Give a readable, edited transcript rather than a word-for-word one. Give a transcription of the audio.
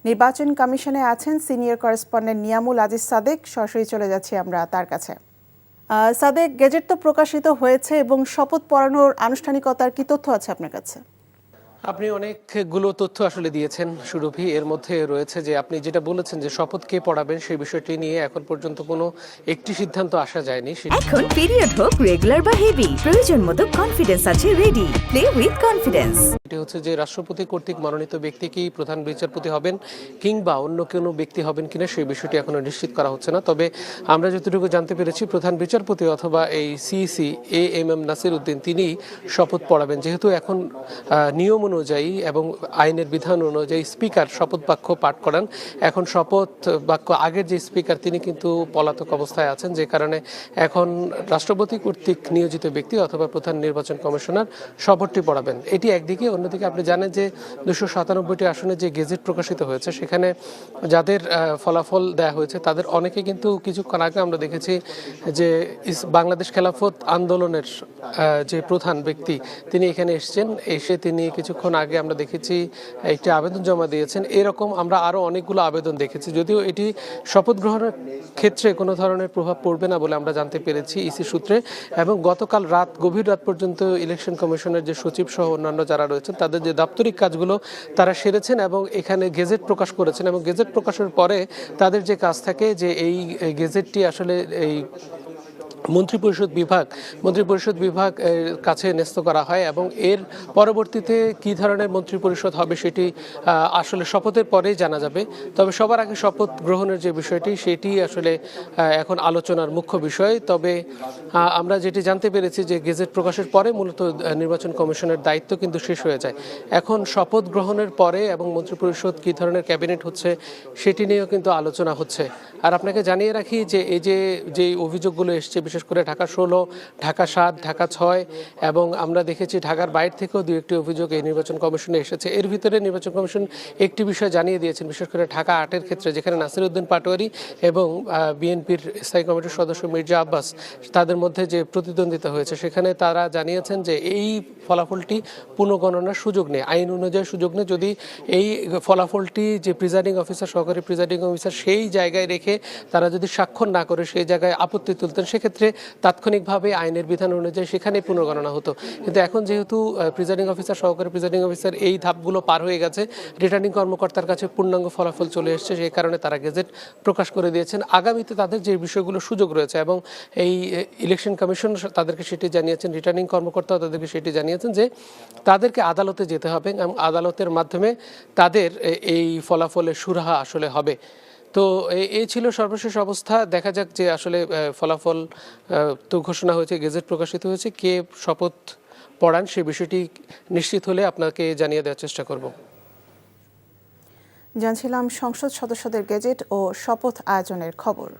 নির্বাচন কমিশনে আছেন সিনিয়র করেসপন্ডেন্ট নিয়ামুল আজিজ সাদেক। সরাসরি চলে যাচ্ছি আমরা তার কাছে। সাদেক, গেজেট তো প্রকাশিত হয়েছে এবং শপথ পড়ানোর আনুষ্ঠানিকতার কি তথ্য আছে আপনার কাছে? আপনি অনেকগুলো তথ্য আসলে দিয়েছেন সুরভি। এর মধ্যে রয়েছে যে আপনি যেটা বলেছেন যে শপথ কে পড়াবেন সেই বিষয়টি নিয়ে এখন পর্যন্ত কোনো একটি সিদ্ধান্ত আসা যায়নি। এখন পিরিয়ড হোক রেগুলার বা হেভি, প্রয়োজন মতো কনফিডেন্স আছে রেডি। Play with confidence. এটি হচ্ছে যে রাষ্ট্রপতি কর্তৃক মনোনীত ব্যক্তি কি প্রধান বিচারপতি হবেন কিংবা অন্য কোনো ব্যক্তি হবেন কিনা সেই বিষয়টি এখনো নিশ্চিত করা হচ্ছে না। তবে আমরা যতটুকু জানতে পেরেছি প্রধান বিচারপতি অথবা এই সিইসি এএমএম নাসির উদ্দিন তিনি শপথ পড়াবেন। যেহেতু এখন নিয়ম অনুযায়ী এবং আইনের বিধান অনুযায়ী স্পিকার শপথ বাক্য পাঠ করান, এখন শপথ বাক্য আগের যে স্পিকার তিনি কিন্তু পলাতক অবস্থায় আছেন, যে কারণে এখন রাষ্ট্রপতি কর্তৃক নিয়োজিত ব্যক্তি অথবা প্রধান নির্বাচন কমিশনার শপথটি পড়াবেন। এটি একদিকে। অন্যদিকে আপনি জানেন যে 297টি আসনে যে গেজেট প্রকাশিত হয়েছে সেখানে যাদের ফলাফল দেওয়া হয়েছে তাদের অনেকে কিন্তু কিছুক্ষণ আগে আমরা দেখেছি যে বাংলাদেশ খেলাফত আন্দোলনের যে প্রধান ব্যক্তি তিনি এখানে এসেছেন, এসে তিনি কিছুক্ষণ আগে আমরা দেখেছি একটি আবেদন জমা দিয়েছেন। এরকম আমরা আরও অনেকগুলো আবেদন দেখেছি, যদিও এটি শপথ গ্রহণের ক্ষেত্রে কোনো ধরনের প্রভাব পড়বে না বলে আমরা জানতে পেরেছি ইসি সূত্রে। এবং গতকাল গভীর রাত পর্যন্ত ইলেকশন কমিশনের যে সচিব সহ অন্যান্য যারা রয়েছেন তাদের যে দাপ্তরিক কাজগুলো তারা সেরেছেন এবং এখানে গেজেট প্রকাশ করেছেন। এবং গেজেট প্রকাশের পরে তাদের যে কাজ থাকে যে এই গেজেটটি আসলে এই মন্ত্রিপরিষদ বিভাগ কাছে ন্যস্ত করা হয় এবং এর পরবর্তীতে কী ধরনের মন্ত্রিপরিষদ হবে সেটি আসলে শপথের পরেই জানা যাবে। তবে সবার আগে শপথ গ্রহণের যে বিষয়টি সেটি আসলে এখন আলোচনার মুখ্য বিষয়। তবে আমরা যেটি জানতে পেরেছি যে গেজেট প্রকাশের পরে মূলত নির্বাচন কমিশনের দায়িত্ব কিন্তু শেষ হয়ে যায়। এখন শপথ গ্রহণের পরে এবং মন্ত্রিপরিষদ কী ধরনের ক্যাবিনেট হচ্ছে সেটি নিয়েও কিন্তু আলোচনা হচ্ছে। আর আপনাকে জানিয়ে রাখি যে এই যে অভিযোগগুলো এসছে বিশেষ করে ঢাকা 16, ঢাকা 7, ঢাকা 6 এবং আমরা দেখেছি ঢাকার বাইরে থেকেও দু একটি অভিযোগ এই নির্বাচন কমিশনে এসেছে। এর ভিতরে নির্বাচন কমিশন একটি বিষয় জানিয়ে দিয়েছেন, বিশেষ করে ঢাকা 8-এর ক্ষেত্রে যেখানে নাসির উদ্দিন পাটোয়ারি এবং বিএনপির স্থায়ী কমিটির সদস্য মির্জা আব্বাস তাদের মধ্যে যে প্রতিদ্বন্দ্বিতা হয়েছে সেখানে তারা জানিয়েছেন যে এই ফলাফলটি পুনঃগণনার সুযোগ নেই, আইন অনুযায়ী সুযোগ নেই। যদি এই ফলাফলটি যে প্রিজাইডিং অফিসার, সহকারী প্রিজাইডিং অফিসার সেই জায়গায় রেখে তারা যদি স্বাক্ষর না করে সেই জায়গায় আপত্তি তুলতেন সেক্ষেত্রে তাৎক্ষণিকভাবে আইনের বিধান অনুযায়ী সেখানে পুনর্গণনা হতো। কিন্তু এখন যেহেতু প্রিজাইডিং অফিসার, সহকারী প্রিজাইডিং অফিসার এই ধাপগুলো পার হয়ে গেছে, রিটার্নিং কর্মকর্তার কাছে পূর্ণাঙ্গ ফলাফল চলে এসেছে, সেই কারণে তারা গেজেট প্রকাশ করে দিয়েছেন। আগামীতে তাদের যে বিষয়গুলো সুযোগ রয়েছে এবং এই ইলেকশন কমিশন তাদেরকে সেটি জানিয়েছেন, রিটার্নিং কর্মকর্তাও তাদেরকে সেটি জানিয়েছেন যে তাদেরকে আদালতে যেতে হবে এবং আদালতের মাধ্যমে তাদের এই ফলাফলের সুরাহা আসলে হবে। তো এই ছিল সর্বশেষ অবস্থা। দেখা যাক যে আসলে ফলাফল তো ঘোষণা হয়েছে, গেজেট প্রকাশিত হয়েছে, কে শপথ পড়ান সে বিষয়টি নিশ্চিত হলে আপনাকে জানিয়ে দেওয়ার চেষ্টা করব। জানছিলাম সংসদ সদস্যদের গেজেট ও শপথ আয়োজনের খবর।